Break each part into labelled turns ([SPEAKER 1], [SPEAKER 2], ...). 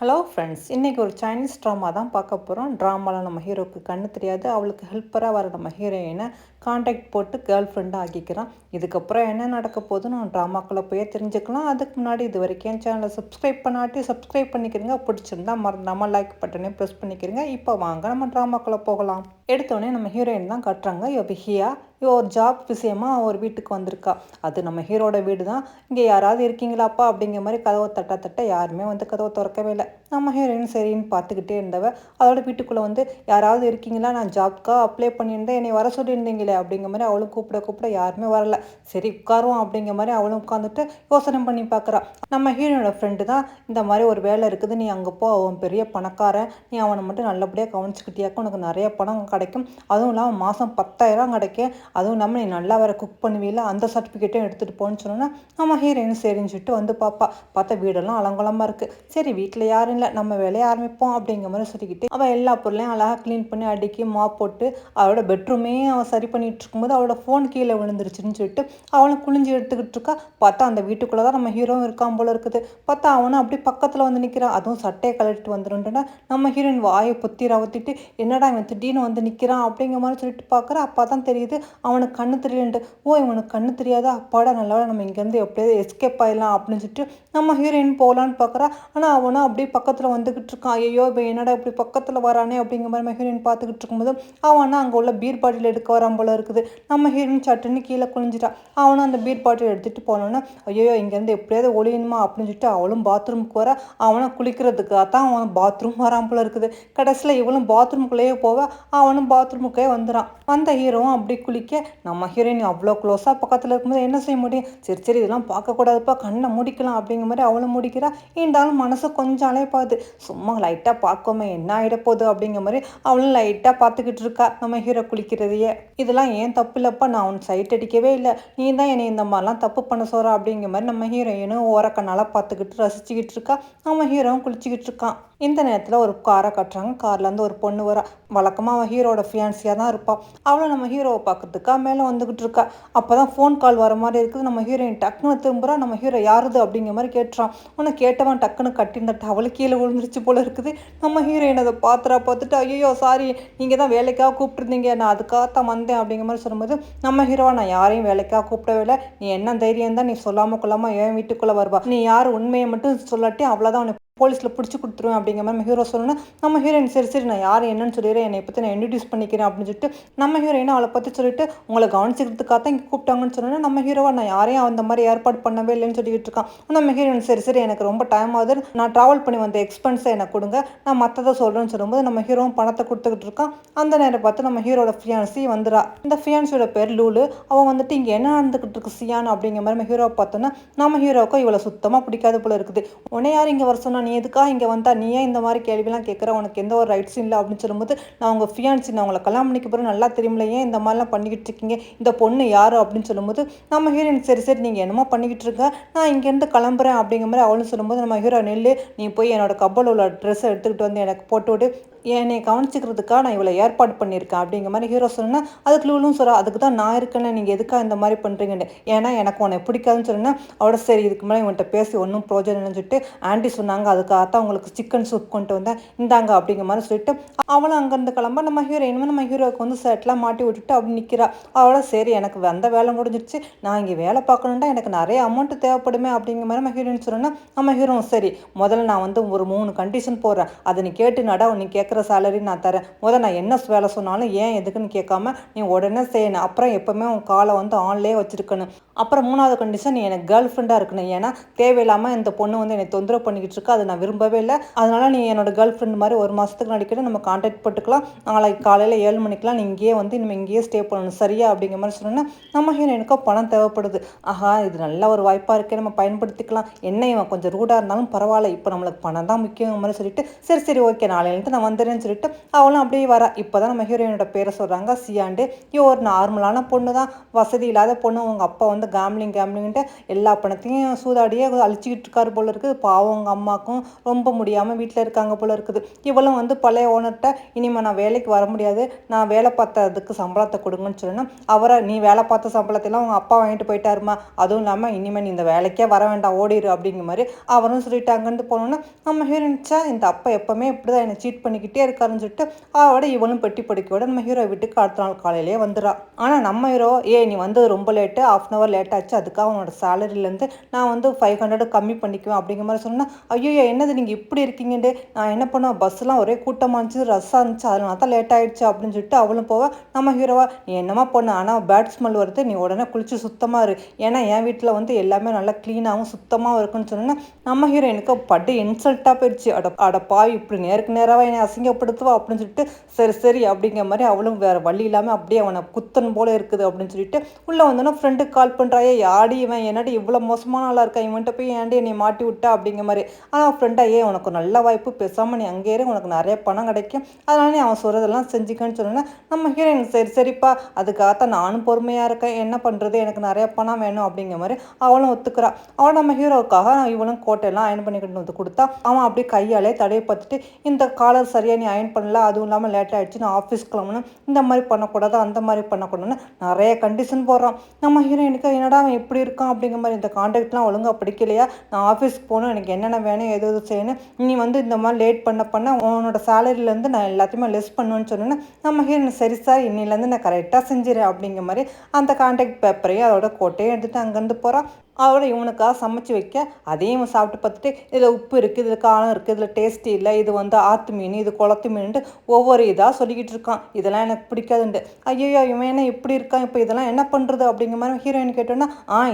[SPEAKER 1] Hello friends, இன்றைக்கி ஒரு Chinese drama தான் பார்க்க போகிறோம். ட்ராமாவில் நம்ம ஹீரோவுக்கு கண்ணு தெரியாது. அவளுக்கு ஹெல்ப்பராக வர நம்ம ஹீரோயினை காண்டாக்ட் போட்டு கேர்ள் ஃப்ரெண்டாக ஆக்கிக்கிறான். இதுக்கப்புறம் என்ன நடக்க போகுதுன்னு நம்ம ட்ராமாக்குள்ளே போய் தெரிஞ்சுக்கலாம். அதுக்கு முன்னாடி இது வரைக்கும் என் சேனலை சப்ஸ்கிரைப் பண்ணாட்டி சப்ஸ்கிரைப் பண்ணிக்கிறீங்க. பிடிச்சிருந்தா மறந்தாமல் லைக் பட்டனே ப்ரெஸ் பண்ணிக்கிறீங்க. இப்போ வாங்க நம்ம ட்ராமாக்குள்ளே போகலாம். எடுத்தோடனே நம்ம ஹீரோயின் தான் கட்டுறாங்க. விஹியா இவ ஒரு ஜாப் விஷயமா ஒரு வீட்டுக்கு வந்திருக்கா. அது நம்ம ஹீரோட வீடு தான். இங்கே யாராவது இருக்கீங்களாப்பா அப்படிங்கிற மாதிரி கதவை தட்ட யாருமே வந்து கதவை திறக்கவே இல்லை. நம்ம ஹீரோயின் சரின்னு பார்த்துக்கிட்டே இருந்தவ அதோட வீட்டுக்குள்ளே வந்து யாராவது இருக்கீங்களா, நான் ஜாப்க்காக அப்ளை பண்ணியிருந்தேன், என்னை வர சொல்லியிருந்தீங்களே அப்படிங்கிற மாதிரி அவளும் கூப்பிட யாருமே வரல. சரி உட்காருவோம் அப்படிங்கிற மாதிரி அவளும் உட்காந்துட்டு யோசனை பண்ணி பார்க்குறா. நம்ம ஹீரோனோட ஃப்ரெண்டு தான் இந்த மாதிரி ஒரு வேலை இருக்குது, நீ அங்கே போ, அவன் பெரிய பணக்காரன், நீ அவனை மட்டும் நல்லபடியாக கவனிச்சுக்கிட்டியாக்க உனக்கு நிறைய பணம் கிடைக்கும், அதுவும் இல்லாமல் மாதம் 10,000 கிடைக்கும், அதுவும் இல்லாமல் நீ நல்லா வேற குக் பண்ணுவீல, அந்த சர்டிஃபிகேட்டும் எடுத்துகிட்டு போன்னு சொன்னோன்னா நம்ம ஹீரோயின் சரின்னு சொல்லிட்டு வந்து பார்த்தா வீடெல்லாம் அலங்கோலமாக இருக்குது. சரி வீட்டில் யாரும் இல்லை, நம்ம வேலையை ஆரம்பிப்போம் அப்படிங்கிற மாதிரி சொல்லிக்கிட்டு அவள் எல்லா பொருளையும் அழகாக க்ளீன் பண்ணி அடுக்கி மாப் போட்டு அவளோட பெட்ரூமே அவள் சரி பண்ணிகிட்டு இருக்கும்போது அவளோட ஃபோன் கீழே விழுந்துருச்சுன்னு சொல்லிட்டு அவளும் குளிஞ்சு எடுத்துக்கிட்டு இருக்கா. பார்த்தா அந்த வீட்டுக்குள்ளே தான் நம்ம ஹீரோவும் இருக்கான் போல இருக்குது. பார்த்தா அவனும் அப்படி பக்கத்தில் வந்து நிற்கிறான். அதுவும் சட்டையை கழட்டிட்டு வந்துருன்ட்டுனா நம்ம ஹீரோயின் வாயை பொத்தி ரவத்திட்டு என்னடா இவன் திடீர்னு வந்து நிற்கிறான் அப்படிங்கிற மாதிரி சொல்லிட்டு பார்க்குற. அப்போ தான் தெரியுது அவனுக்கு கண்ணு தெரியலன்ட்டு. ஓ இவனுக்கு கண்ணு தெரியாதா, அப்பாடா நல்லா நம்ம இங்கேருந்து எப்படியாவது எஸ்கேப் ஆயிடலாம் அப்படின்னு சொல்லிட்டு நம்ம ஹீரோயின் போகலான்னு பார்க்குறா. ஆனால் அவனும் அப்படியே பக்கத்தில் வந்துக்கிட்டு இருக்கான். ஐயோ இப்போ என்னடா இப்படி பக்கத்தில் வரானே அப்படிங்கிற மாதிரி நம்ம ஹீரோயின் பார்த்துக்கிட்டு இருக்கும்போது அவனா அங்கே உள்ள பீர் பாட்டில் எடுக்க வரான் போல இருக்குது. நம்ம ஹீரோயின் சட்டுன்னு கீழே குனிஞ்சிட்டான். அவனும் அந்த பீர் பாட்டில் எடுத்துகிட்டு போனோன்னா ஐயோ இங்கேருந்து எப்படியாவது ஒளியணுமா அப்படின்னு சொல்லிட்டு அவளும் பாத்ரூமுக்கு வர. அவனை குளிக்கிறதுக்காக தான் அவன் பாத்ரூம் வரான் போல இருக்குது. கடைசியில் இவளும் பாத்ரூமுக்குள்ளேயே போவ, அவனும் பாத்ரூமுக்கே வந்துடான். வந்த ஹீரோவும் அப்படி குளிக்க நம்ம ஹீரோயின் அவ்வளோ க்ளோஸாக பக்கத்தில் இருக்கும்போது என்ன செய்ய முடியும். சரி இதெல்லாம் பார்க்கக்கூடாதுப்பா, கண்ணை முடிக்கலாம் அப்படிங்கிற மாதிரி அவளும் முடிக்கிறா. இருந்தாலும் மனசு கொஞ்சம் அலைப்பாது. சும்மா லைட்டாக பார்க்கோமே என்ன ஆகிட போகுது அப்படிங்கிற மாதிரி அவளும் லைட்டாக பார்த்துக்கிட்டு இருக்கா நம்ம ஹீரோ குளிக்கிறதையே. இதெல்லாம் ஏன் தப்பு இல்லைப்பா, நான் அவன் சைட் அடிக்கவே இல்லை, நீ தான் என்னை இந்த மாதிரிலாம் தப்பு பண்ண சொல்கிற அப்படிங்கிற மாதிரி நம்ம ஹீரோயினும் ஓரக்கண்ணால் பார்த்துக்கிட்டு ரசிச்சுக்கிட்டு இருக்கா. நம்ம ஹீரோவும் குளிச்சுக்கிட்டு இருக்கான். இந்த நேரத்தில் ஒரு காரை கட்டுறாங்க. கார்லேருந்து ஒரு பொண்ணு வர. வழக்கமாக அவன் ஹீரோட ஃபியான்சியாக தான் இருப்பாள். அவளும் நம்ம ஹீரோவை பார்க்கறதுக்கா மேலே வந்துக்கிட்டு இருக்கா. அப்போ தான் ஃபோன் கால் வர மாதிரி இருக்குது. நம்ம ஹீரோயின் டக்குன்னு திரும்புகிறா. நம்ம ஹீரோ யாருது அப்படிங்கிற மாதிரி கேட்டுறான். உன்னை கேட்டவன் டக்குன்னு கட்டியிருந்த டவலு கீழே விழுந்துருச்சு போல இருக்குது. நம்ம ஹீரோயின் அதை பார்த்துட்டு ஐயோ சாரி, நீங்கள் தான் வேலைக்காக கூப்பிட்டுருந்தீங்க, நான் அதுக்காகத்தான் வந்தேன் அப்படிங்கிற மாதிரி சொல்லும்போது நம்ம ஹீரோவா நான் யாரையும் வேலைக்காக கூப்பிடவே இல்லை, நீ என்ன தைரியம் தான் நீ சொல்லாமல் கொள்ளாமல் என் வீட்டுக்குள்ளே வருவா, நீ யார் உண்மையை மட்டும் சொல்லாட்டி அவ்வளோதான் போலீஸில் பிடிச்சி கொடுத்துருவேன் அப்படிங்கிற மாதிரி ஹீரோ சொல்லணும். நம்ம ஹீரோயின் சரி நான் யார் என்னன்னு சொல்லிடுறேன், என்னை பற்றி நான் இன்ட்ரடியூஸ் பண்ணிக்கிறேன் அப்படின்னு சொல்லிட்டு நம்ம ஹீரோயினை அவளை பற்றி சொல்லிட்டு உங்களை கவனிச்சிக்கிறதுக்காக தான் இங்கே கூப்பிட்டாங்கன்னு சொன்னோன்னா நம்ம ஹீரோவை நான் யாரையும் அந்த மாதிரி ஏற்பாடு பண்ணவே இல்லைன்னு சொல்லிட்டு இருக்கான். நம்ம ஹீரோயின் சரி எனக்கு ரொம்ப டைம் ஆகுது, நான் ட்ராவல் பண்ணி வந்த எக்ஸ்பென்ஸை எனக்கு கொடுங்க, நான் மற்றதை சொல்கிறேன்னு சொல்லும்போது நம்ம ஹீரோவும் பணத்தை கொடுத்துக்கிட்டு இருக்கான். அந்த நேரம் பார்த்து நம்ம ஹீரோட ஃபியான்சி வந்துடா. இந்த ஃபியான்சியோட பேர் லூலு. அவன் வந்துட்டு இங்கே என்ன நடந்துக்கிட்டு இருக்கு சியான் அப்படிங்கிற மாதிரி நம்ம ஹீரோவை பார்த்தோன்னா நம்ம ஹீரோவுக்கும் இவளை சுத்தமாக பிடிக்காது போல இருக்குது. உன்னை யார் இங்கே வர சொன்னா, நீ எதுக்காக இங்கே வந்தா, நீ ஏன் இந்த மாதிரி கேள்விலாம் கேட்குற, உனக்கு எந்த ஒரு ரைட்ஸும் இல்லை அப்படின்னு சொல்லும்போது நான் உங்கள் ஃபியான்சி, நான் உங்களை கல்யாணம் பண்ணிக்க பிறகு நல்லா தெரியுமில்ல, ஏன் இந்த மாதிரிலாம் பண்ணிக்கிட்டு இருக்கீங்க, இந்த பொண்ணு யார் அப்படின்னு சொல்லும்போது நம்ம ஹீரோயின் சரி நீங்கள் என்னமோ பண்ணிக்கிட்டு இருக்க, நான் இங்கேருந்து கிளம்புறேன் அப்படிங்கிற மாதிரி அவளும் சொல்லும்போது நம்ம ஹீரோ நெல்லு, நீ போய் என்னோட கப்பல் உள்ள ட்ரெஸ்ஸை எடுத்துக்கிட்டு வந்து எனக்கு போட்டு விடு, என்னை கவனிச்சிக்கிறதுக்காக நான் இவ்வளோ ஏற்பாடு பண்ணியிருக்கேன் அப்படிங்கிற மாதிரி ஹீரோ சொன்னேன். அதுக்கு லூலும் சொல்கிறா, அதுக்கு தான் நான் இருக்கேன்னு, நீங்கள் எதுக்காக இந்த மாதிரி பண்ணுறீங்கன்னு, ஏன்னா எனக்கு உன்னை பிடிக்காதுன்னு சொன்னேன். அவட சரி இதுக்கு மேலே இவன்கிட்ட பேசி ஒன்றும் ப்ரோஜனம் சொல்லிட்டு ஆண்டி சொன்னாங்க, அதுக்காகத்தான் உங்களுக்கு சிக்கன் சூப் கொண்டு வந்தேன், இந்தாங்க அப்படிங்கிற மாதிரி சொல்லிட்டு அவளும் அங்கேருந்து கிளம்ப நம்ம ஹீரோயினுமே நம்ம ஹீரோவுக்கு வந்து செட்டெலாம் மாட்டி விட்டுட்டு அப்படி நிற்கிறா. அவளோட சரி எனக்கு வந்த வேலை முடிஞ்சிருச்சு, நான் இங்கே வேலை பார்க்கணுன்னா எனக்கு நிறைய அமௌண்ட்டு தேவைப்படுமே அப்படிங்கிற மாதிரி நம்ம ஹீரோயின் சொன்னோன்னா நம்ம ஹீரோ சரி முதல்ல நான் வந்து ஒரு 3 கண்டிஷன் போடுறேன், அதை நீ கேட்டு நட, நீ கேட்குற சேலரி நான் தரேன், முதல்ல நான் என்ன வேலை சொன்னாலும் ஏன் எதுக்குன்னு கேட்காம நீ உடனே செய்யணும், அப்புறம் எப்போவுமே உன் காலை வந்து ஆன்லேயே வச்சுருக்கணும், அப்புறம் 3வது கண்டிஷன் நீ எனக்கு கேர்ள் ஃப்ரெண்டாக இருக்கணும், ஏன்னா தேவையில்லாமல் இந்த பொண்ணு வந்து என்னை தொந்தரவு பண்ணிக்கிட்டு இருக்கா, அதை நான் விரும்பவே இல்லை, அதனால நீ என்னோட கேர்ள் ஃப்ரெண்ட் மாதிரி 1 மாதத்துக்கு நடிக்கிட்டு நம்ம கான்டாக்ட் போட்டுக்கலாம், நாளைக்கு காலையில் 7 மணிக்கெலாம் நீ இங்கேயே வந்து நம்ம இங்கேயே ஸ்டே பண்ணணும் சரியா அப்படிங்கிற மாதிரி சொன்னோன்னா நம்ம ஹீரோயினுக்கோ பணம் தேவைப்படுது. ஆஹா இது நல்ல ஒரு வாய்ப்பாக இருக்கே, நம்ம பயன்படுத்திக்கலாம், என்ன இவன் கொஞ்சம் ரூடாக இருந்தாலும் பரவாயில்ல, இப்போ நம்மளுக்கு பணம் தான் முக்கியங்கிற மாதிரி சொல்லிட்டு சரி ஓகே நாளையிலேருந்து நான் வந்து வந்துடுறேன்னு சொல்லிட்டு அவளும் அப்படியே வரா. இப்போ தான் நம்ம ஹீரோயினோட பேரை சொல்கிறாங்க, சியாண்டு. இவ ஒரு நார்மலான பொண்ணு தான், வசதி இல்லாத பொண்ணு. உங்கள் அப்பா வந்து கேம்லிங்கிட்டு எல்லா பணத்தையும் சூதாடியே அழிச்சிக்கிட்டு இருக்காரு போல இருக்குது. பாவம் உங்கள் அம்மாவுக்கும் ரொம்ப முடியாமல் வீட்டில் இருக்காங்க போல இருக்குது. இவளும் வந்து பழைய ஓனர்கிட்ட இனிமேல் நான் வேலைக்கு வர முடியாது, நான் வேலை பார்த்ததுக்கு சம்பளத்தை கொடுங்கன்னு சொல்லணும். அவரை நீ வேலை பார்த்த சம்பளத்தையெல்லாம் உங்கள் அப்பா வாங்கிட்டு போயிட்டாருமா, அதுவும் இல்லாமல் இனிமேல் நீ இந்த வேலைக்கே வர வேண்டாம், ஓடிடு அப்படிங்கிற மாதிரி அவரும் சொல்லிட்டாங்கன்னு போனோன்னா நம்ம ஹீரோனிச்சா இந்த அப்பா எப்போவுமே இப்படி தான் என்னை சீட் பண்ணிக்கிட்டே இருக்காருன்னு சொல்லிட்டு அவட இவளும் பெட்டி படிக்கோட நம்ம ஹீரோ வீட்டுக்கு அடுத்த நாள் காலையிலேயே வந்துடுறா. ஆனால் நம்ம ஹீரோ நீ வந்து ரொம்ப லேட்டு, 1/2 hour லேட் ஆச்சு, அதுக்காக உன்னோட சேலரியிலேருந்து நான் வந்து 500 கம்மி பண்ணிக்குவேன் அப்படிங்கிற மாதிரி சொன்னால், ஐயோ என்னது நீங்கள் இப்படி இருக்கீங்கன்ட்டு, நான் என்ன பண்ணுவேன், பஸ்ஸெலாம் ஒரே கூட்டமாக இருந்துச்சு, ரஷ்ஷாக இருந்துச்சு, அதனால தான் லேட் ஆகிடுச்சு அப்படின்னு சொல்லிட்டு அவளும் போவா. நம்ம ஹீரோவா நீ என்னமா பொண்ணு, ஆனால் பேட் ஸ்மெல் வருது, நீ உடனே குளிச்சு சுத்தமாக இரு, ஏன்னா என் வீட்டில் வந்து எல்லாமே நல்லா க்ளீனாகவும் சுத்தமாக இருக்குன்னு சொன்னோன்னா நம்ம ஹீரோயினுக்கு பட்டு இன்சல்ட்டாக போயிடுச்சு. அட பாய் இப்படி நேருக்கு நேராக என்னை அசிங்கப்படுத்துவா அப்படின்னு சொல்லிட்டு சரி சரி அப்படிங்கிற மாதிரி அவளும் வேறு வழி இல்லாமல் அப்படியே அவனை குத்தன் போல இருக்குது அப்படின்னு சொல்லிட்டு உள்ளே வந்தோன்னா ஃப்ரெண்டுக்கு கால் பண்ணுறாயே, யாடி இவன் என்னடி இவ்வளோ மோசமான ஆளாக இருக்கா, இவன்கிட்ட போய் ஏன்டி என்னை மாட்டி விட்டா அப்படிங்கிற மாதிரி. ஆனால் ஃப்ரெண்டா உனக்கு நல்ல வாய்ப்பு, பேசாமல் நீ அங்கே இரு, உனக்கு நிறைய பணம் கிடைக்கும், அதனால நீ அவன் சொல்கிறதெல்லாம் செஞ்சுக்கன்னு சொன்னோன்னா நம்ம ஹீரோயின் சரி சரிப்பா, அதுக்காகத்தான் நானும் பொறுமையாக இருக்கேன், என்ன பண்ணுறது, எனக்கு நிறைய பணம் வேணும் அப்படிங்கிற மாதிரி அவளும் ஒத்துக்கிறா. அவள் நம்ம ஹீரோவுக்காக இவளும் கோட்டையெல்லாம் அயன் பண்ணிக்கிட்டு வந்து கொடுத்தா அவன் அப்படியே கையாலே தடையை பார்த்துட்டு, இந்த காலர் சரியாக நீ அயன் பண்ணல, அதுவும் இல்லாமல் லேட் ஆகிடுச்சு, நான் ஆஃபீஸ் கிளம்பணும், இந்த மாதிரி பண்ணக்கூடாது, அந்த மாதிரி பண்ணக்கூடாதுன்னு நிறைய கண்டிஷன் போடுறான். நம்ம ஹீரோயினுக்கு என்னடா அவன் எப்படி இருக்கான் அப்படிங்கிற மாதிரி, இந்த கான்ட்ராக்ட்லாம் ஒழுங்காக பிடிக்கலையா, நான் ஆஃபீஸ்க்கு போகணும், எனக்கு என்னென்ன வேணும் எது எது செய்யணும், நீ வந்து இந்த மாதிரி லேட் பண்ண உன்னோட சேலரியிலேருந்து நான் எல்லாத்தையுமே லெஸ் பண்ணுவேன்னு சொன்னேன்னா நம்ம ஹீரோயின் சரி சார் இன்னிலேருந்து நான் கரெக்டாக செஞ்சிடறேன் அப்படிங்கிற மாதிரி அந்த கான்ட்ராக்ட் பேப்பரையும் அதோட கோட்டையும் எடுத்துகிட்டு அங்கேருந்து போகிறான். அவளை இவனுக்காக சமைச்சு வைக்க அதையும் சாப்பிட்டு பார்த்துட்டு இதில் உப்பு இருக்குது, இதில் காரம் இருக்குது, இதில் டேஸ்ட்டு இல்லை, இது வந்து ஆற்று மீன், இது குளத்து மீன்ட்டு ஒவ்வொரு இதாக சொல்லிக்கிட்டு இருக்கான். இதெல்லாம் எனக்கு பிடிக்காதுன்ட்டு. ஐயோ இவன் என்ன இப்படி இருக்கான், இப்போ இதெல்லாம் என்ன பண்ணுறது அப்படிங்கிற மாதிரி ஹீரோயின் கேட்டோன்னா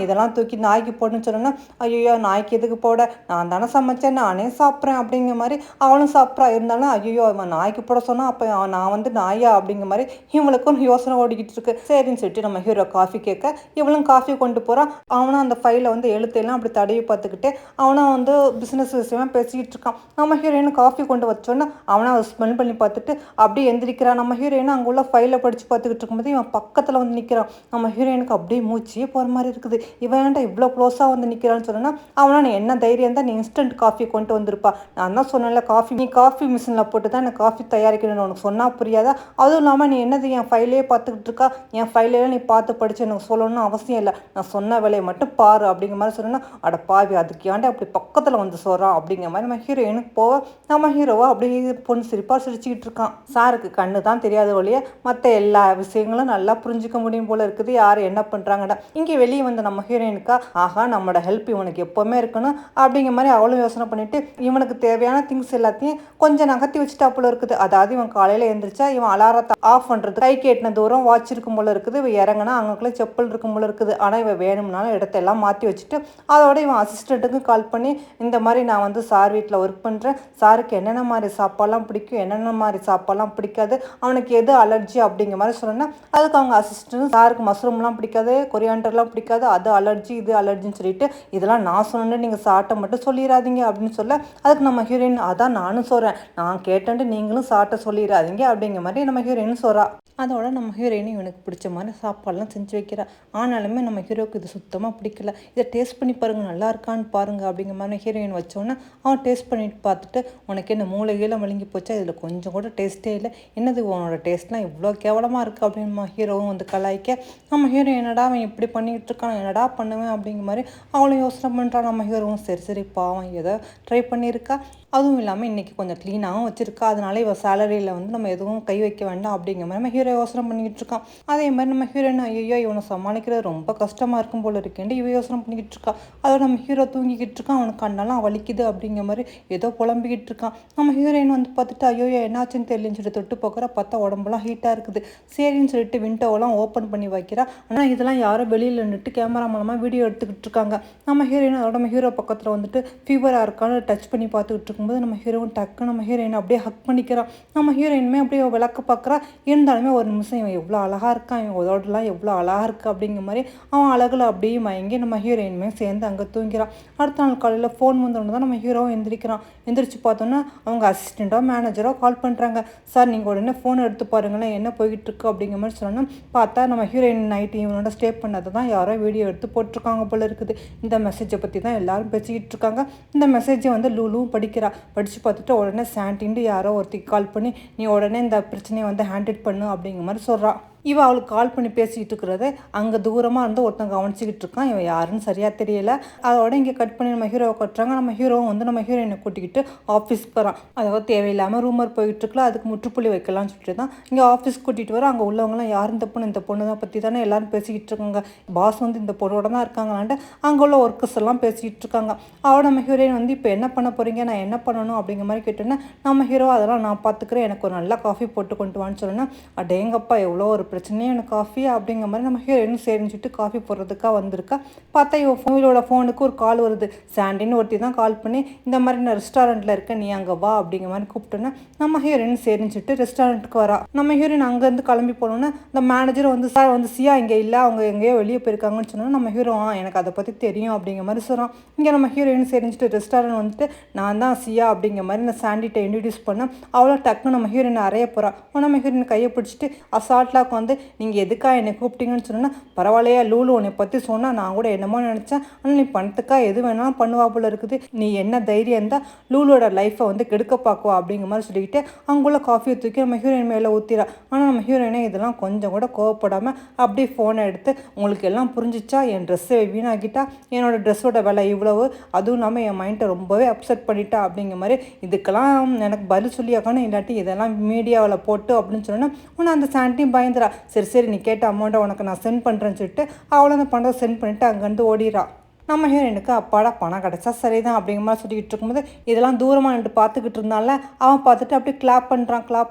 [SPEAKER 1] இதெல்லாம் தூக்கி நாய்க்கு போடுன்னு சொன்னோன்னா, ஐயோ நாய்க்கு எதுக்கு போட, நான் தானே சமைச்சேன், நானே சாப்பிட்றேன் அப்படிங்கிற மாதிரி அவளும் சாப்பிட்றா. இருந்தாலும் ஐயோ அவன் நாய்க்கு போட சொன்னால் அப்போ நான் வந்து நாயா அப்படிங்கிற மாதிரி இவளுக்கும் யோசனை ஓடிக்கிட்டு இருக்கு. சரின்னு சொல்லிட்டு நம்ம ஹீரோ காஃபி கேட்க இவளும் காஃபி கொண்டு போகிறான். அவனும் அந்த ஃபைலில் வந்து எழுத்தையெல்லாம் அப்படி தடவி பார்த்துக்கிட்டு அவனும் வந்து பிஸ்னஸ் விஷயமாக பேசிக்கிட்டு இருக்கான். நம்ம ஹீரோயின் காஃபி கொண்டு வச்சோன்னா அவனை அதை ஸ்மெல் பண்ணி பார்த்துட்டு அப்படியே எந்திரிக்கிறான். நம்ம ஹீரோயினும் அங்கே உள்ள ஃபைலை படித்து பார்த்துக்கிட்டு இருக்கும்போது இவன் பக்கத்தில் வந்து நிற்கிறான். நம்ம ஹீரோயினுக்கு அப்படியே மூச்சியே போகிற மாதிரி இருக்குது. இவன் ஏன்டா இவ்வளோ க்ளோஸாக வந்து நிற்கிறான்னு சொன்னா அவனா நீ என்ன தைரியம் தான் நீ இன்ஸ்டன்ட் காஃபி கொண்டு வந்திருப்பா, நான் தான் சொன்னேன்ல காஃபி நீ காஃபி மிஷினில் போட்டு தான் எனக்கு காஃபி தயாரிக்கணும்னு உனக்கு சொன்னால் புரியாதா, அதுவும் இல்லாமல் நீ என்னது என் ஃபைலே பார்த்துக்கிட்டு இருக்கா, என் ஃபைலையெல்லாம் நீ பார்த்து படித்து எனக்கு சொல்லணும்னு அவசியம் இல்லை, நான் சொன்ன வேலையை மட்டும் பாரு அப்படிங்கிற மாதிரி சொன்னா அட பாவி அதுக்கு ஏன்டா அப்படி பக்கத்தில் வந்து சொல்கிறான் அப்படிங்கிற மாதிரி நம்ம ஹீரோயினுக்கு போக நம்ம ஹீரோவா அப்படியே பொண்ணு சிரிப்பாக சிரிச்சுக்கிட்டு இருக்கான். சாருக்கு கண்ணு தான் தெரியாத வழியே மற்ற எல்லா விஷயங்களும் நல்லா புரிஞ்சிக்க முடியும் போல இருக்குது, யார் என்ன பண்ணுறாங்கடா. இங்கே வெளியே வந்து நம்ம ஹீரோயினுக்கா ஆஹா நம்மளோட ஹெல்ப் இவனுக்கு எப்போவுமே இருக்கணும் அப்படிங்கிற மாதிரி அவளும் யோசனை பண்ணிட்டு இவனுக்கு தேவையான திங்ஸ் எல்லாத்தையும் கொஞ்சம் நகர்த்தி வச்சுட்டா போல இருக்குது. அதாவது இவன் காலையில் எழுந்திரிச்சா இவன் அலாரத்தை ஆஃப் பண்ணுறது, கை கேட்டின தூரம் வாட்ச் இருக்கும் போல இருக்குது, இவன் இறங்கினா அங்கக்குள்ளே செப்பல் இருக்கும் போல இருக்குது. ஆனால் இவன் வேணும்னாலும் இடத்தெல்லாம் மாற்றி வச்சுட்டு அதோட இவன் அசிஸ்டண்ட்டுக்கும் கால் பண்ணி இந்த மாதிரி நான் வந்து சார் வீட்டில் ஒர்க் பண்ணுறேன், சாருக்கு என்னென்ன மாதிரி சாப்பாடெல்லாம் பிடிக்கும், என்னென்ன மாதிரி சாப்பாடெல்லாம் பிடிக்காது, அவனுக்கு எது அலர்ஜி அப்படிங்கிற மாதிரி சொன்னேன்னா அதுக்கு அவங்க அசிஸ்டன்ட் சாருக்கு மஷ்ரூம்லாம் பிடிக்காது, கொரியாண்டர்லாம் பிடிக்காது, அது அலர்ஜி இது அலர்ஜின்னு சொல்லிட்டு இதெல்லாம் நான் சொன்னேன்னு நீங்கள் சாட்டை மட்டும் சொல்லிடாதீங்க அப்படின்னு சொல்ல அதுக்கு நம்ம ஹீரோயின் அதான் நானும் சொல்கிறேன், நான் கேட்டேன்ட்டு நீங்களும் சாட்டை சொல்லிடாதீங்க அப்படிங்கிற மாதிரி நம்ம ஹீரோயின் சொல்கிறா. அதோட நம்ம ஹீரோயினும் இவனுக்கு பிடிச்ச மாதிரி சாப்பாடெல்லாம் செஞ்சு வைக்கிறா. ஆனாலுமே நம்ம ஹீரோவுக்கு இது சுத்தமாக பிடிக்கல, இதை டேஸ்ட் பண்ணி பாருங்கள் நல்லா இருக்கான்னு பாருங்கள் அப்படிங்கிற மாதிரி ஹீரோயின் வச்சோன்னே அவன் டேஸ்ட் பண்ணிட்டு பார்த்துட்டு உனக்கு என்ன மூளைகீழ மழுங்கி போச்சா, இதில் கொஞ்சம் கூட டேஸ்ட்டே இல்லை, என்னது உன்னோட டேஸ்ட்லாம் இவ்வளோ கேவலமாக இருக்குது அப்படின்னு நம்ம ஹீரோவும் வந்து கலாய்க்க நம்ம ஹீரோ என்னடா அவன் இப்படி பண்ணிக்கிட்டு இருக்கான் என்னடா பண்ணுவேன் அப்படிங்கிற மாதிரி அவளும் யோசனை பண்ணுறான். நம்ம ஹீரோவும் சரி சரி பாவம் ஏதோ ட்ரை பண்ணியிருக்கா, அதுவும் இல்லாமல் இன்றைக்கி கொஞ்சம் க்ளீனாகவும் வச்சுருக்கா, அதனால இவள் சேலரியில் வந்து நம்ம எதுவும் கை வைக்க வேண்டாம் அப்படிங்கிற மாதிரி நம்ம ஹீரோ யோசனை பண்ணிக்கிட்டு இருக்கான். அதே மாதிரி நம்ம ஹீரோயின் ஐயோ இவனை சமாளிக்கிறது ரொம்ப கஷ்டமாக இருக்கும் போல இருக்கேன்ட்டு இவ யோசனை பண்ணிக்கிட்டு இருக்கா. அதோட நம்ம ஹீரோ தூங்கிக்கிட்டு இருக்கான், அவனுக்கு கண்ணெல்லாம் வலிக்குது அப்படிங்கிற மாதிரி ஏதோ புலம்பிக்கிட்டு இருக்கான். நம்ம ஹீரோயின் வந்து பார்த்துட்டு ஐயோ என்னாச்சுன்னு தெரியலன்னு சொல்லிட்டு தொட்டு பார்க்குற பார்த்தா உடம்புலாம் ஹீட்டாக இருக்குது. சரின்னு சொல்லிட்டு விண்டோவெல்லாம் ஓப்பன் பண்ணி வைக்கிறா. ஆனால் இதெல்லாம் யாரும் வெளியில் நின்றுட்டு கேமரா மூலமாக வீடியோ எடுத்துக்கிட்டு இருக்காங்க. நம்ம ஹீரோயின் அதோட நம்ம ஹீரோ பக்கத்தில் வந்துட்டு ஃபீவராக இருக்கான்னு டச் பண்ணி பார்த்துக்கிட்டு இருக்கும் இருக்கும்போது நம்ம ஹீரோவும் டக்கு நம்ம ஹீரோயின் அப்படியே ஹக் பண்ணிக்கிறான். நம்ம ஹீரோயினுமே அப்படியே விளக்க பார்க்குறா. இருந்தாலுமே ஒரு நிமிஷம் இவன் எவ்வளோ அழகாக இருக்கான், இவன் உதடெல்லாம் எவ்வளோ அழகாக இருக்குது அப்படிங்கிற மாதிரி அவன் அழகில் அப்படியே மயங்கி நம்ம ஹீரோயினுமே சேர்ந்து அங்கே தூங்கிறான். அடுத்த நாள் காலையில் ஃபோன் வந்தோடனே தான் நம்ம ஹீரோவும் எந்திரிக்கிறான். எந்திரிச்சு பார்த்தோன்னா அவங்க அசிஸ்டண்ட்டோ மேனேஜரோ கால் பண்ணுறாங்க. சார் நீங்கள் உடனே ஃபோன் எடுத்து பாருங்களேன், என்ன போய்கிட்டு இருக்கு அப்படிங்கிற மாதிரி சொன்னோன்னா பார்த்தா நம்ம ஹீரோயின் நைட்டு இவனோட ஸ்டே பண்ணதை தான் யாரோ வீடியோ எடுத்து போட்டிருக்காங்க போல இருக்குது. இந்த மெசேஜை பற்றி தான் எல்லாரும் பேசிக்கிட்டு இருக்காங்க. இந்த மெசேஜை வந்து லூலுவும் படிக்கிறா. படித்து பார்த்துட்டு உடனே சாண்டின்ட்டு யாரோ ஒருத்திக்கு கால் பண்ணி நீ உடனே இந்த பிரச்சனையை வந்து ஹேண்டில் பண்ணு அப்படிங்கிற மாதிரி சொல்கிறா. இவன் அவளுக்கு கால் பண்ணி பேசிக்கிட்டு இருக்கிறத அங்கே தூரமாக இருந்து ஒருத்தன் கவனிச்சிக்கிட்டு இருக்கான். இவன் யாருன்னு சரியாக தெரியல. அதோட இங்கே கட் பண்ணி நம்ம ஹீரோவை கட்டுறாங்க. நம்ம ஹீரோவும் வந்து நம்ம ஹீரோயினை கூட்டிக்கிட்டு ஆஃபீஸ்க்கு போகிறான். அதாவது தேவையில்லாமல் ரூமர் போயிட்டு இருக்கல, அதுக்கு முற்றுப்புள்ளி வைக்கலாம்னு சொல்லிட்டு தான் இங்கே ஆஃபீஸ் கூட்டிகிட்டு வர. அங்கே உள்ளவங்களாம் யார் இந்த பொண்ணு தான் பற்றி தானே எல்லாரும் பேசிக்கிட்டு இருக்காங்க. பாஸ் வந்து இந்த பொண்ணோட தான் இருக்காங்களான்ட்டு அங்கே உள்ள ஒர்க்கர்ஸ் எல்லாம் பேசிக்கிட்டு இருக்காங்க. அவள் நம்ம ஹீரோயின் வந்து இப்போ என்ன பண்ண போகிறீங்க, நான் என்ன பண்ணணும் அப்படிங்கிற மாதிரி கேட்டோன்னா நம்ம ஹீரோ அதெல்லாம் நான் பார்த்துக்கிறேன், எனக்கு ஒரு நல்ல காஃபி போட்டு கொண்டு வான்னு சொன்னேன்னா அடேங்கப்பா எவ்வளோ ஒரு பிரச்சனையே எனக்கு காஃபி அப்படிங்கிற மாதிரி நம்ம ஹீரோயின் சரிஞ்சுட்டு காஃபி போடுறதுக்காக வந்திருக்கா. பார்த்தா இவளோட ஃபோனுக்கு ஒரு கால் வருது. சாண்டின்னு ஒருத்தி தான் கால் பண்ணி இந்த மாதிரி நான் ரெஸ்டாரண்ட்டில் இருக்கேன், நீ அங்கே வா அப்படிங்கிற மாதிரி கூப்பிட்டோன்னா நம்ம ஹீரோயின் சரிஞ்சுட்டு ரெஸ்டாரண்ட்டுக்கு வரா. நம்ம ஹீரோயின் அங்கேருந்து கிளம்பி போனோன்னா இந்த மேனேஜர் வந்து சார் வந்து சியா இங்கே இல்லை, அவங்க எங்கேயோ வெளியே போயிருக்காங்கன்னு சொன்னால் நம்ம ஹீரோ எனக்கு அதை பற்றி தெரியும் அப்படிங்கிற மாதிரி சொல்கிறான். இங்கே நம்ம ஹீரோயின் சரிஞ்சுட்டு ரெஸ்டாரண்ட் வந்துட்டு நான் தான் சியா அப்படிங்கிற மாதிரி இந்த சாண்டிகிட்ட இன்ட்ரடியூஸ் பண்ணேன். அவ்வளோ டக்குன்னு நம்ம ஹீரோயின் அறைய போகிறா. நம்ம ஹீரோயின் கையை பிடிச்சிட்டு அசால்ட்டாக வந்து நீங்கள் எதுக்காக என்னை கூப்பிட்டீங்கன்னு சொன்னால் பரவாயில்லையா லூலு உன்னை பற்றி சொன்னால் நான் கூட என்னமோ நினச்சேன், ஆனால் நீ பணத்துக்காக எது வேணாலும் பண்ணுவா போல இருக்குது, நீ என்ன தைரியம் இருந்தால் லூலோட லைஃப்பை வந்து கெடுக்க பார்க்குவா அப்படிங்கிற மாதிரி சொல்லிக்கிட்டு அங்குள்ள காஃபியை தூக்கி நம்ம ஹீரோயின் மேலே ஊற்றிடா. ஆனால் நம்ம ஹீரோயினே இதெல்லாம் கொஞ்சம் கூட கோவப்படாமல் அப்படியே ஃபோனை எடுத்து உங்களுக்கு எல்லாம் புரிஞ்சிச்சா, என் ட்ரெஸ்ஸை வீணாக்கிட்டா, என்னோடய ட்ரெஸ்ஸோட விலை இவ்வளவு, அதுவும் இல்லாமல் என் மைண்டை ரொம்பவே அப்செட் பண்ணிட்டா அப்படிங்கிற மாதிரி இதுக்கெல்லாம் எனக்கு பதில் சொல்லியாக்கணும், இல்லாட்டி இதெல்லாம் மீடியாவில் போட்டு அப்படின்னு சொன்னோன்னா உன்னை அந்த சாண்டியும் பயந்துடா. சரி நீ கேட்ட அமௌண்ட்டை உனக்கு நான் சென்ட் பண்ணுறேன்னு சொல்லிட்டு அவளை அந்த பணத்தை சென்ட் பண்ணிவிட்டு அங்கேருந்து ஓடிடுறா. நம்ம ஹீரோயினுக்கு அப்பாடா பணம் கிடச்சா சரிதான் அப்படிங்கிற மாதிரி சொல்லிக்கிட்டு இருக்கும்போது இதெல்லாம் தூரமாக நின்று பார்த்துக்கிட்டு இருந்தால அவன் பார்த்துட்டு அப்படியே கிளாப்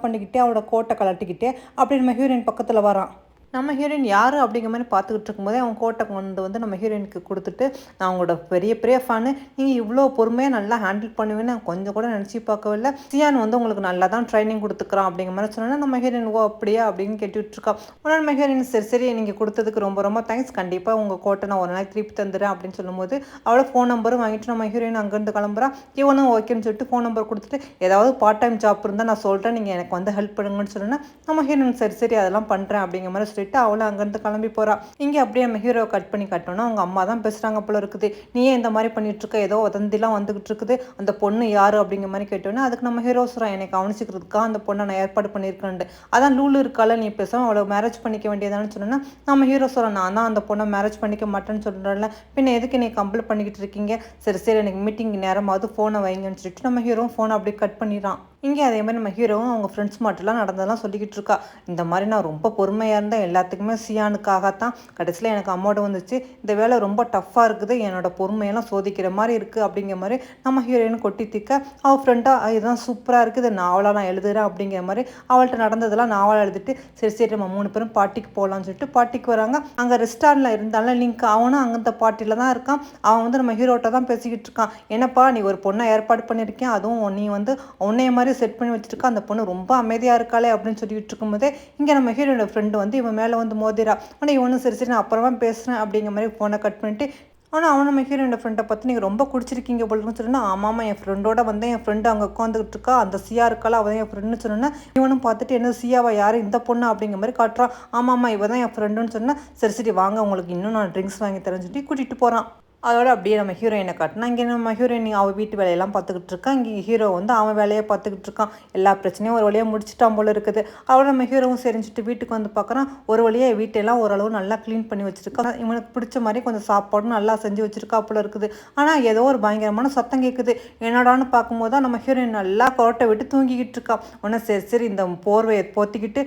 [SPEAKER 1] பண்ணிக்கிட்டே அவனோட கோட்டை கலட்டிக்கிட்டே அப்படி நம்ம ஹீரோயின் பக்கத்தில் வரான். நம்ம ஹீரோயின் யார் அப்படிங்கிற மாதிரி பார்த்துக்கிட்டு இருக்கும்போதே அவன் கோட்டை கொண்டு வந்து நம்ம ஹீரோயினுக்கு கொடுத்துட்டு நான் உங்களோட பெரிய ஃபேனு, நீங்கள் இவ்வளோ பொறுமையாக நல்லா ஹேண்டில் பண்ணுவேன்னு நான் கொஞ்சம் கூட நினச்சி பார்க்கவில்லை, சியான் வந்து உங்களுக்கு நல்லா தான் ட்ரைனிங் கொடுத்துக்கிறான் அப்படிங்கிற மாதிரி சொன்னோன்னா நம்ம ஹீரோயின் ஓ அப்படியா அப்படின்னு கேட்டுட்டு இருக்கா. உடனே நம்ம ஹீரோயின் சரி நீங்கள் கொடுத்ததுக்கு ரொம்ப தேங்க்ஸ், கண்டிப்பாக உங்கள் கோட்டை நான் ஒரு நாளைக்கு திருப்பி தந்துடுறேன் அப்படின்னு சொல்லும்போது அவளை ஃபோன் நம்பரும் வாங்கிட்டு நம்ம ஹீரோயின் அங்கேருந்து கிளம்புறா. இவனும் ஓகேன்னு சொல்லிட்டு ஃபோன் நம்பர் கொடுத்துட்டு ஏதாவது பார்ட் டைம் ஜாப் இருந்தால் நான் சொல்கிறேன், நீங்கள் எனக்கு வந்து ஹெல்ப் பண்ணுங்கன்னு சொன்னோன்னா நம்ம ஹீரோயின் சரி அதெல்லாம் பண்ணுறேன் அப்படிங்கிற மாதிரி அவளை அங்கேருந்து கிளம்பி போறா. இங்கே அப்படியே நம்ம ஹீரோ கட் பண்ணி கட்டோன்னா அவங்க அம்மா தான் பேசுகிறாங்க போல இருக்குது. நீயே இந்த மாதிரி பண்ணிட்டு இருக்க, ஏதோ வதந்திலாம் வந்துகிட்டு இருக்குது, அந்த பொண்ணு யாரு அப்படிங்கிற மாதிரி கேட்டோன்னா அதுக்கு நம்ம ஹீரோ சொல்கிறான் என்னை கவனிச்சிக்கிறதுக்காக அந்த பொண்ணை நான் ஏற்பாடு பண்ணியிருக்கேன், அதான் லூலு இருக்கால நீ பேசாமல் அவளை மேரேஜ் பண்ணிக்க வேண்டியதானு சொன்னோன்னா நம்ம ஹீரோ சொல்கிறான் நான் தான் அந்த பொண்ணை மேரேஜ் பண்ணிக்க மாட்டேன்னு சொல்கிறேன்ல, பின்ன எதுக்கு நீ கம்ப்ளைண்ட் பண்ணிக்கிட்டு இருக்கீங்க, சரி எனக்கு மீட்டிங் நேரமாவது ஃபோனை வைங்கன்னு சொல்லிட்டு நம்ம ஹீரோ ஃபோனை அப்படியே கட் பண்ணிடுறான். இங்கே அதே மாதிரி நம்ம ஹீரோவும் அவங்க ஃப்ரெண்ட்ஸ் மட்டும்லாம் நடந்ததெல்லாம் சொல்லிக்கிட்டு இருக்கா. இந்த மாதிரி நான் ரொம்ப பொறுமையாக இருந்தேன், எல்லாத்துக்குமே சியானுக்காகத்தான் கடைசியில் எனக்கு அமௌண்ட் வந்துச்சு, இந்த வேலை ரொம்ப டஃப்பாக இருக்குது, என்னோட பொறுமையெல்லாம் சோதிக்கிற மாதிரி இருக்குது அப்படிங்கிற மாதிரி நம்ம ஹீரோயின் கொட்டி திக்க அவள் ஃப்ரெண்டாக இதுதான் சூப்பராக இருக்குது, நாவலாக நான் எழுதுகிறேன் அப்படிங்கிற மாதிரி அவள்கிட்ட நடந்ததெல்லாம் நாவலாக எழுதிட்டு சரி நம்ம 3 பேரும் பார்ட்டிக்கு போகலான்னு சொல்லிட்டு பார்ட்டிக்கு வராங்க. அங்கே ரெஸ்டாரண்ட்டில் இருந்தாலும் லிங்க் அவனும் அங்கே பார்ட்டியில் தான் இருக்கான். அவன் வந்து நம்ம ஹீரோட்ட தான் பேசிக்கிட்டு இருக்கான். என்னப்பா நீ ஒரு பொண்ணை ஏற்பாடு பண்ணியிருக்கேன், அதுவும் நீ வந்து உன்னைய மாதிரி செட் பண்ணி வச்சுருக்கா, அந்த பொண்ணு ரொம்ப அமைதியாக இருக்காளே அப்படின்னு சொல்லிட்டு இருக்கும்போதே இங்கே நம்ம ஹீரோட ஃப்ரெண்டு வந்து இவன் மேலே வந்து மோதிரா. ஆனால் இவனும் சரி நான் அப்புறமா பேசுகிறேன் அப்படிங்கிற மாதிரி ஃபோனை கட் பண்ணிட்டு ஆனால் அவன் நம்ம ஹீரோட ஃப்ரெண்டை பார்த்து நீங்கள் ரொம்ப குடிச்சிருக்கீங்க போலன்னு சொன்னா ஆமாம் என் ஃப்ரெண்டோட வந்து என் ஃப்ரெண்டு அங்கே உட்காந்துக்கிட்டு இருக்கா, அந்த சியா இருக்காளா அவன் என் ஃப்ரெண்டுன்னு சொன்னா இவனும் பார்த்துட்டு என்ன சியாவா யார் இந்த பொண்ணு அப்படிங்கிற மாதிரி காட்டுறான். ஆமாம்மா இவ தான் என் ஃப்ரெண்டுன்னு சொன்னால் சரி வாங்க உங்களுக்கு இன்னும் நான் ட்ரிங்க்ஸ் வாங்கி தரேன்னு சொல்லி கூட்டிகிட்டு போகிறான். அதோட அப்படியே நம்ம ஹீரோயினை காட்டினா இங்கே நம்ம ஹீரோயின் அவள் வீட்டு வேலையெல்லாம் பார்த்துக்கிட்டு இருக்கான். இங்கே ஹீரோ வந்து அவன் வேலையை பார்த்துக்கிட்டு இருக்கான். எல்லா பிரச்சனையும் ஒரு வழியாக முடிச்சுட்டான் போல இருக்குது. அவளை நம்ம ஹீரோவும் செரிஞ்சுட்டு வீட்டுக்கு வந்து பார்க்குறான். ஒரு வழியாக வீட்டெல்லாம் ஓரளவு நல்லா க்ளீன் பண்ணி வச்சுருக்கான். இவனுக்கு பிடிச்ச மாதிரி கொஞ்சம் சாப்பாடும் நல்லா செஞ்சு வச்சுருக்கா போல இருக்குது. ஆனால் ஏதோ ஒரு பயங்கரமான சத்தம் கேட்குது. என்னடான்னு பார்க்கும்போது தான் நம்ம ஹீரோயின் நல்லா கோட்டை விட்டு தூங்கிக்கிட்டு இருக்கான். உடனே சரி இந்த போர்வையை போத்திக்கிட்டு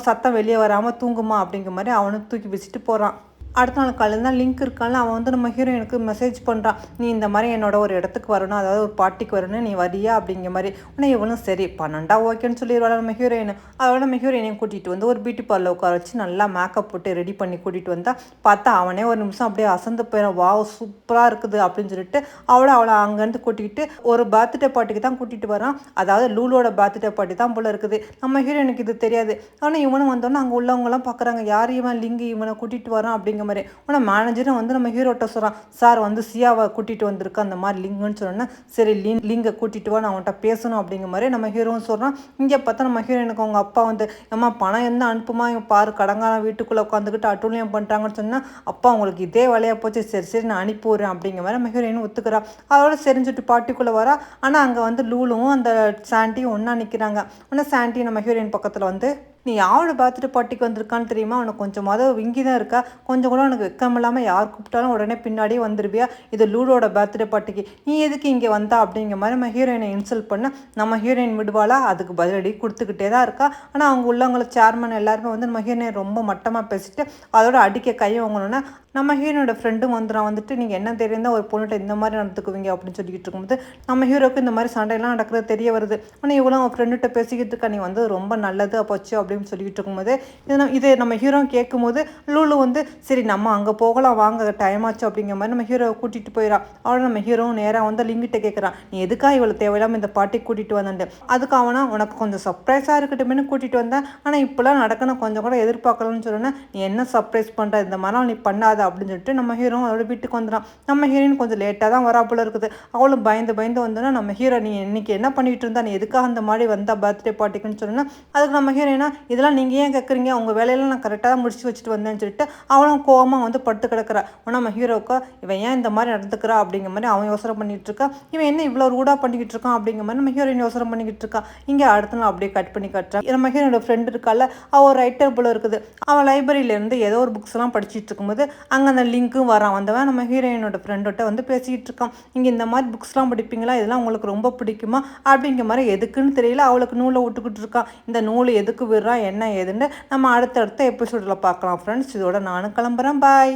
[SPEAKER 1] சத்தம் வெளியே வராமல் தூங்குமா அப்படிங்கிற மாதிரி அவனுக்கு தூக்கி வச்சுட்டு போகிறான். அடுத்த நாள் காலையில் தான் லிங்க் இருக்கான்ல அவன் வந்து நம்ம ஹீரோயினுக்கு மெசேஜ் பண்ணுறான், நீ இந்த மாதிரி என்னோட ஒரு இடத்துக்கு வரணும், அதாவது ஒரு பார்ட்டிக்கு வரணும், நீ வரியா அப்படிங்கிற மாதிரி. உடனே இவனும் சரி பன்னெண்டா ஓகேன்னு சொல்லிடுவாள் நம்ம ஹீரோயின். அதோட நம்ம ஹீரோயினையும் கூட்டிகிட்டு வந்து ஒரு பியூட்டி பார்லர் உட்கார வச்சு நல்லா மேக்கப் போட்டு ரெடி பண்ணி கூட்டிகிட்டு வந்தா பார்த்தா அவனே ஒரு நிமிஷம் அப்படியே அசந்து போயிடும், வாவ் சூப்பராக இருக்குது அப்படின்னு சொல்லிட்டு அவளை அங்கேருந்து கூட்டிகிட்டு ஒரு பர்த்டே பார்ட்டிக்கு தான் கூட்டிகிட்டு வரான். அதாவது லூலோட பர்த்டே பார்ட்டி தான் போல இருக்குது. நம்ம ஹீரோயினுக்கு இது தெரியாது. ஆனால் இவனும் வந்தோன்னே அங்கே உள்ளவங்கலாம் பார்க்குறாங்க, யார் இவன் லிங்கு இவனை கூட்டிகிட்டு வரான் அப்படிங்கிற மாதிரி. ஆனால் மேனேஜரும் வந்து நம்ம ஹீரோட்ட சொல்கிறான், சார் வந்து சியாவை கூட்டிகிட்டு வந்திருக்கா அந்த மாதிரி லிங்குன்னு சொன்னோன்னா, சரி லிங்கை கூட்டிகிட்டு வா நான் அவன்கிட்ட பேசணும் அப்படிங்கிற மாதிரி நம்ம ஹீரோவும் சொல்கிறான். இங்கே பார்த்தா நம்ம ஹீரோயினுக்கு அவங்க அப்பா வந்து, அம்மா பணம் எந்த அனுப்புமா இவன் பாரு கடங்கான வீட்டுக்குள்ளே உட்காந்துக்கிட்டு அட்டூழியம் பண்ணுறாங்கன்னு சொன்னால், அப்பா உங்களுக்கு இதே வேலையாக போச்சு, சரி சரி நான் அனுப்பி விட்றேன் அப்படிங்கிற மாதிரி நம்ம ஹீரோயின் ஒத்துக்கிறா. அதோட செரிஞ்சுட்டு பார்ட்டிக்குள்ளே வரா. ஆனால் அங்கே வந்து லூலும் அந்த சாண்டியும் ஒன்றா நிற்கிறாங்க. ஆனால் சாண்டி நம்ம ஹீரோயின் பக்கத்தில் வந்து, நீ யாரோட பர்த்டே பார்ட்டிக்கு வந்திருக்கான்னு தெரியுமா, அவனுக்கு கொஞ்சமாவது விங்கி தான் இருக்கா, கொஞ்சம் கூட உனக்கு வெக்கம் இல்லாமல் யார் கூப்பிட்டாலும் உடனே பின்னாடியே வந்துடுவியா, இது லூடோட பர்த்டே பார்ட்டிக்கு நீ எதுக்கு இங்கே வந்தா அப்படிங்கிற மாதிரி நம்ம ஹீரோயினை இன்சல்ட் பண்ண நம்ம ஹீரோயின் விடுவாளா, அதுக்கு பதிலடி கொடுத்துக்கிட்டே தான் இருக்கா. ஆனால் அவங்க உள்ளவங்கள சேர்மன் எல்லாருமே வந்து நம்ம ஹீரோயின் ரொம்ப மட்டமாக பேசிட்டு அதோட அடிக்க கையை வாங்கணுன்னா நம்ம ஹீரோனோட ஃப்ரெண்டும் வந்துட்டு நீங்கள் என்ன தெரியுந்தா ஒரு பொண்ணுகிட்ட இந்த மாதிரி நடந்துக்குவீங்க அப்படின்னு சொல்லிக்கிட்டு இருக்கும்போது நம்ம ஹீரோக்கு இந்த மாதிரி சண்டையெல்லாம் நடக்கிறது தெரிய வருது. ஆனால் இவ்வளோ அவன் ஃப்ரெண்டுகிட்ட பேசிக்கிட்டு இருக்கா, நீ வந்து ரொம்ப நல்லது போச்சு அப்படின்னு சொல்லிக்கிட்டு இருக்கும்போது இது நம்ம ஹீரோ கேட்கும்போது லூலு வந்து சரி நம்ம அங்கே போகலாம் வாங்க டைம் ஆச்சு அப்படிங்கிற மாதிரி நம்ம ஹீரோவை கூட்டிகிட்டு போயிடறான். அவனை நம்ம ஹீரோவும் நேராக வந்து லிங்கிட்ட கேட்குறான், நீ எதுக்காக இவ்வளோ தேவையில்லாமல் இந்த பார்ட்டிக்கு கூட்டிகிட்டு வந்தேன், அதுக்கு அவனா உனக்கு கொஞ்சம் சர்ப்ரைஸாக இருக்கட்டுமேனு கூட்டிகிட்டு வந்தேன், ஆனால் இப்போலாம் நடக்கணும் கொஞ்சம் கூட எதிர்பார்க்கலன்னு சொன்னேன், நீ என்ன சர்ப்ரைஸ் பண்ணுற இந்த மாதிரிலாம் நீ பண்ணாத அப்படின்னு சொல்லிட்டு நம்ம ஹீரோ அதோட வீட்டுக்கு வந்துடான். நம்ம ஹீரோயின் கொஞ்சம் லேட்டாக தான் வராப்புல இருக்குது. அவளும் பயந்து வந்தோன்னா நம்ம ஹீரோ நீ இன்னைக்கு என்ன பண்ணிட்டு இருந்தா, நீ எதுக்காக அந்த மாதிரி வந்தா பர்த்டே பார்ட்டிக்குன்னு சொன்னா, அதுக்கு நம்ம ஹீரோயினா இதெல்லாம் நீங்கள் ஏன் கேட்குறீங்க, உங்கள் வேலையெல்லாம் நான் கரெக்டாக தான் முடிச்சு வச்சுட்டு வந்தேன்னு சொல்லிட்டு அவளும் கோவமாக வந்து படுத்து கிடக்கிறா. ஆனால் நம்ம ஹீரோக்கா இவன் ஏன் இந்த மாதிரி நடந்துக்கிறா அப்படிங்கிற மாதிரி அவன் யோசனை பண்ணிட்டு இருக்கா, இவன் என்ன இவ்வளோ ரூடாக பண்ணிக்கிட்டு இருக்கான் அப்படிங்கிற மாதிரி நம்ம ஹீரோயின் யோசனை பண்ணிக்கிட்டு இருக்கா. இங்கே அடுத்த நாள் அப்படியே கட் பண்ணி கட்டுறான். நம்ம ஹீரோனோட ஃப்ரெண்டு இருக்கால, அவள் ரைட்டர் போல இருக்குது. அவன் லைப்ரரியிலேருந்து ஏதோ ஒரு புக்ஸ்லாம் படிச்சுட்டு இருக்கும்போது அங்கே அந்த லிங்க்கும் வரான். வந்தவன் நம்ம ஹீரோயினோட ஃப்ரெண்டோட்ட வந்து பேசிக்கிட்டு இருக்கான், இங்கே இந்த மாதிரி புக்ஸ்லாம் படிப்பீங்களா, இதெல்லாம் உங்களுக்கு ரொம்ப பிடிக்குமா அப்படிங்கிற மாதிரி. எதுக்குன்னு தெரியல அவளுக்கு நூலை விட்டுக்கிட்டு இருக்கான். இந்த நூல் எதுக்கு விடுறான் என்ன ஏதுன்னு நம்ம அடுத்தடுத்த எபிசோடில் பார்க்கலாம் ஃப்ரெண்ட்ஸ். இதோட நானும் கிளம்புறேன், பாய்.